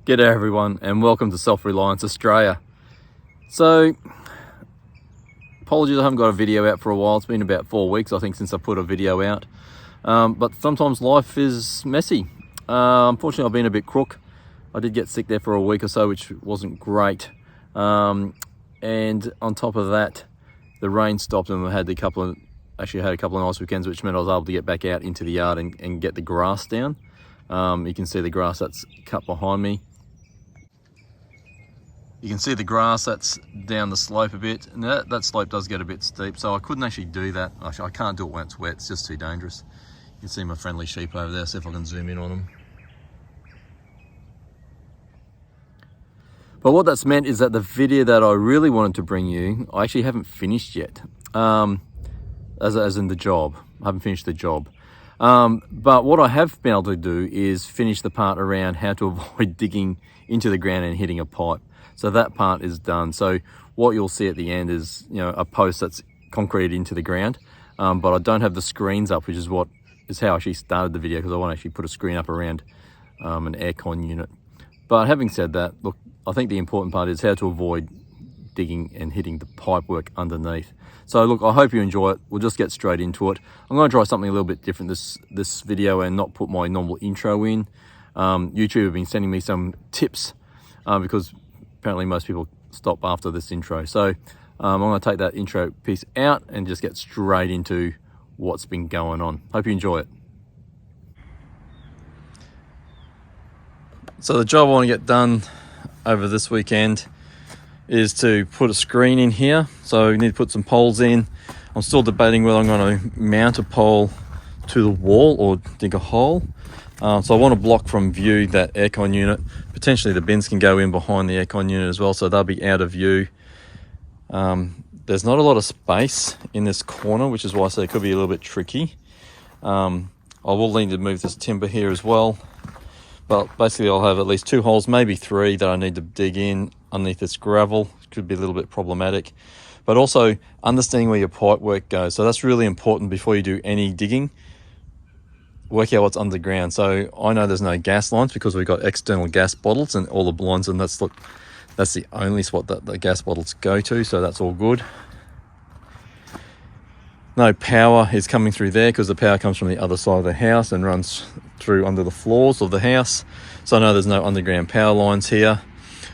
G'day everyone and welcome to Reliance Australia. So, apologies I haven't got a video out for a while. It's been about 4 weeks I think since I put a video out. But sometimes life is messy. Unfortunately I've been a bit crook. I did get sick there for a week or so, which wasn't great. And on top of that, the rain stopped and we had a couple of nice weekends, which meant I was able to get back out into the yard and get the grass down. You can see the grass that's cut behind me. You can see the grass that's down the slope a bit, and that slope does get a bit steep, so I couldn't actually do that. Actually, I can't do it when it's wet, it's just too dangerous. You can see my friendly sheep over there, see if I can zoom in on them. But what that's meant is that the video that I really wanted to bring you, I actually haven't finished yet, as in the job. I haven't finished the job. But what I have been able to do is finish the part around how to avoid digging into the ground and hitting a pipe. So that part is done. So what you'll see at the end is, a post that's concreted into the ground. But I don't have the screens up, which is how I actually started the video, because I want to actually put a screen up around an aircon unit. But having said that, look, I think the important part is how to avoid digging and hitting the pipe work underneath. So look, I hope you enjoy it. We'll just get straight into it. I'm going to try something a little bit different this video and not put my normal intro in. YouTube have been sending me some tips because apparently most people stop after this intro. So I'm going to take that intro piece out and just get straight into what's been going on. Hope you enjoy it. So the job I want to get done over this weekend is to put a screen in here. So we need to put some poles in. I'm still debating whether I'm going to mount a pole to the wall or dig a hole. So I want to block from view that aircon unit. Potentially the bins can go in behind the aircon unit as well, so they'll be out of view. There's not a lot of space in this corner, which is why I say it could be a little bit tricky. I will need to move this timber here as well. But basically I'll have at least 2 holes, maybe 3, that I need to dig in underneath this gravel. It could be a little bit problematic. But also understanding where your pipe work goes. So that's really important before you do any digging. Work out what's underground. So I know there's no gas lines because we've got external gas bottles and all the lines, and that's the only spot that the gas bottles go to, so that's all good. No power is coming through there because the power comes from the other side of the house and runs through under the floors of the house. So I know there's no underground power lines here,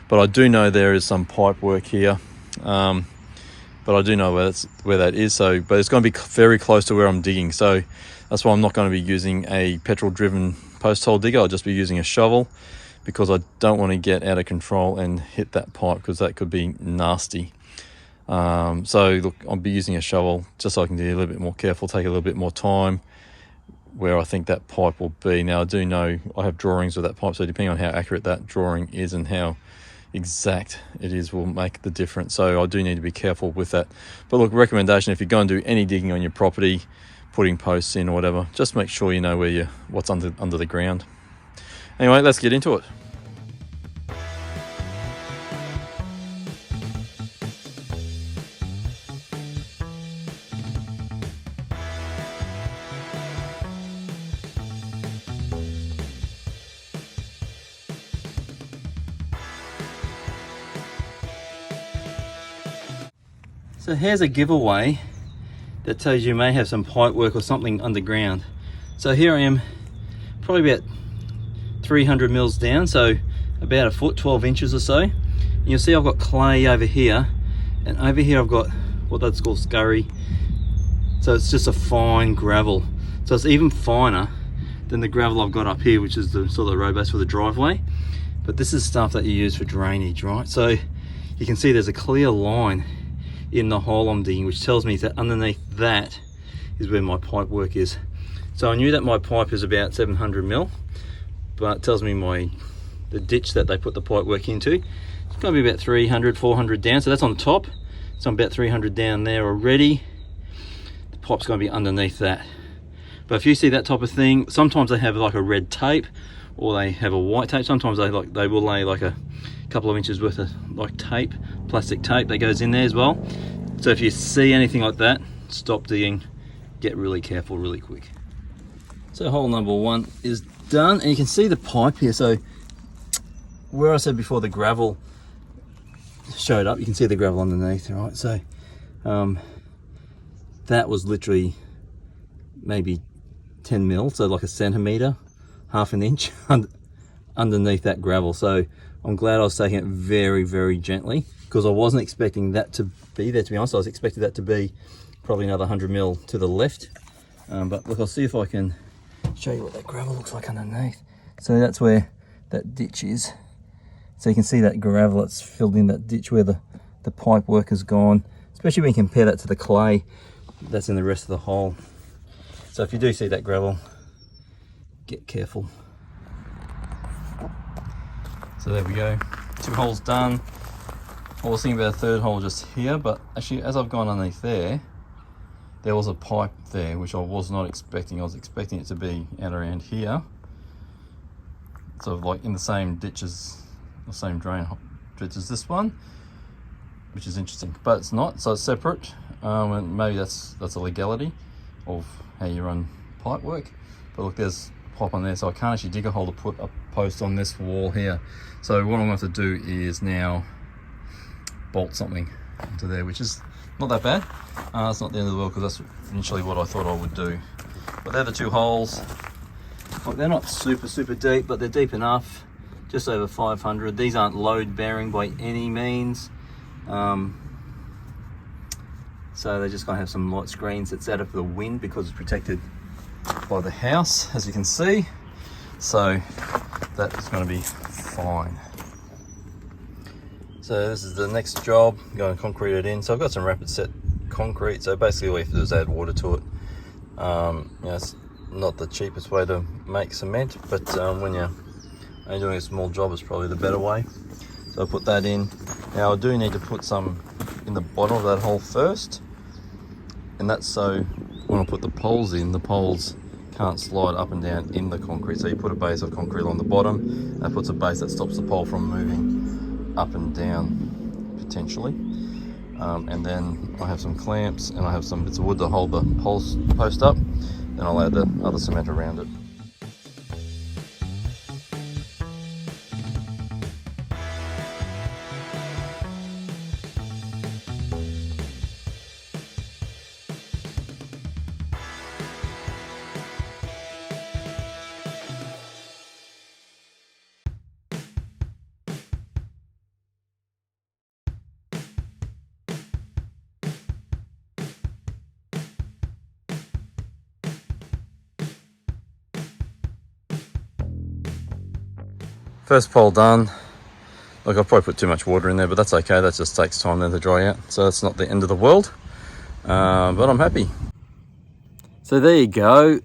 but I do know there is some pipe work here. But I do know where that is. But it's going to be very close to where I'm digging. So that's why I'm not going to be using a petrol-driven post hole digger. I'll just be using a shovel because I don't want to get out of control and hit that pipe, because that could be nasty. So look, I'll be using a shovel just so I can be a little bit more careful, take a little bit more time where I think that pipe will be. Now I do know I have drawings of that pipe, so depending on how accurate that drawing is and how exact it is will make the difference. So I do need to be careful with that. But look, recommendation, if you're going to do any digging on your property, putting posts in or whatever, just make sure you know what's under the ground. Anyway, let's get into it. So here's a giveaway that tells you may have some pipe work or something underground. So here I am, probably about 300 mils down, so about a foot, 12 inches or so. And you'll see I've got clay over here, and over here I've got what that's called scurry. So it's just a fine gravel. So it's even finer than the gravel I've got up here, which is the sort of road base for the driveway. But this is stuff that you use for drainage, right? So you can see there's a clear line in the hole I'm digging, which tells me that underneath that is where my pipe work is. So I knew that my pipe is about 700 mil, but it tells me the ditch that they put the pipe work into, it's going to be about 300, 400 down. So that's on top. So I'm about 300 down there already. The pipe's going to be underneath that. But if you see that type of thing, sometimes they have like a red tape or they have a white tape. Sometimes they will lay like a couple of inches worth of like tape, plastic tape that goes in there as well. So if you see anything like that, stop digging, get really careful really quick. So hole number 1 is done, and you can see the pipe here. So where I said before the gravel showed up, you can see the gravel underneath, right? So that was literally maybe 10 mil, so like a centimetre, half an inch underneath that gravel. So I'm glad I was taking it very, very gently, because I wasn't expecting that to be there, to be honest. I was expecting that to be probably another 100 mil to the left. But look, I'll see if I can show you what that gravel looks like underneath. So that's where that ditch is. So you can see that gravel that's filled in that ditch where the pipe work has gone, especially when you compare that to the clay that's in the rest of the hole. So if you do see that gravel, get careful. So there we go, 2 holes done. I was thinking about a 3rd hole just here, but actually as I've gone underneath there was a pipe there, which I was not expecting. I was expecting it to be out around here, sort of like in the same ditches, the same drain ditch as this one, which is interesting, but it's not, so it's separate. And maybe that's a legality of how you run pipe work. But look, there's pipe on there, so I can't actually dig a hole to put a post on this wall here. So what I'm going to have to do is now bolt something into there, which is not that bad. It's not the end of the world, because that's initially what I thought I would do. But they're the 2 holes. Look, they're not super deep, but they're deep enough, just over 500. These aren't load bearing by any means. So they're just going to have some light screens that's out of the wind, because it's protected by the house, as you can see. So that is going to be fine. So this is the next job, going to concrete it in. So I've got some rapid set concrete, so basically all you have to do is add water to it. You know, it's not the cheapest way to make cement, but when you're only doing a small job, it's probably the better way. So I'll put that in. Now I do need to put some in the bottom of that hole first, and that's so when I put the poles in, the poles can't slide up and down in the concrete. So you put a base of concrete on the bottom, that puts a base that stops the pole from moving up and down potentially. And then I have some clamps and I have some bits of wood to hold the post up. Then I'll add the other cement around it. First pole done. Look, I've probably put too much water in there, but that's okay. That just takes time then to dry out. So that's not the end of the world, but I'm happy. So there you go.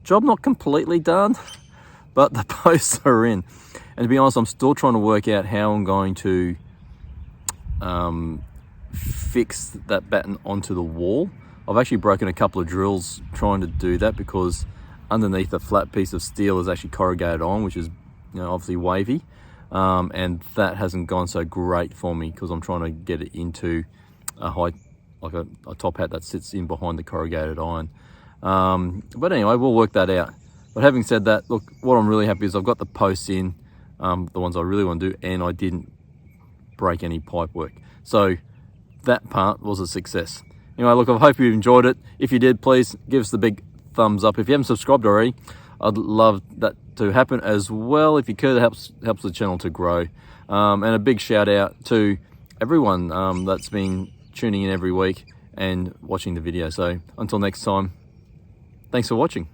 Job not completely done, but the posts are in. And to be honest, I'm still trying to work out how I'm going to fix that batten onto the wall. I've actually broken a couple of drills trying to do that, because underneath the flat piece of steel is actually corrugated on, which is, you know, obviously wavy, and that hasn't gone so great for me, because I'm trying to get it into a height, like a top hat that sits in behind the corrugated iron. But anyway, we'll work that out. But having said that, look, what I'm really happy is I've got the posts in, the ones I really want to do, and I didn't break any pipe work. So that part was a success. Anyway, look, I hope you enjoyed it. If you did, please give us the big thumbs up. If you haven't subscribed already, I'd love that to happen as well. If you could, it helps the channel to grow. And a big shout out to everyone that's been tuning in every week and watching the video. So until next time, thanks for watching.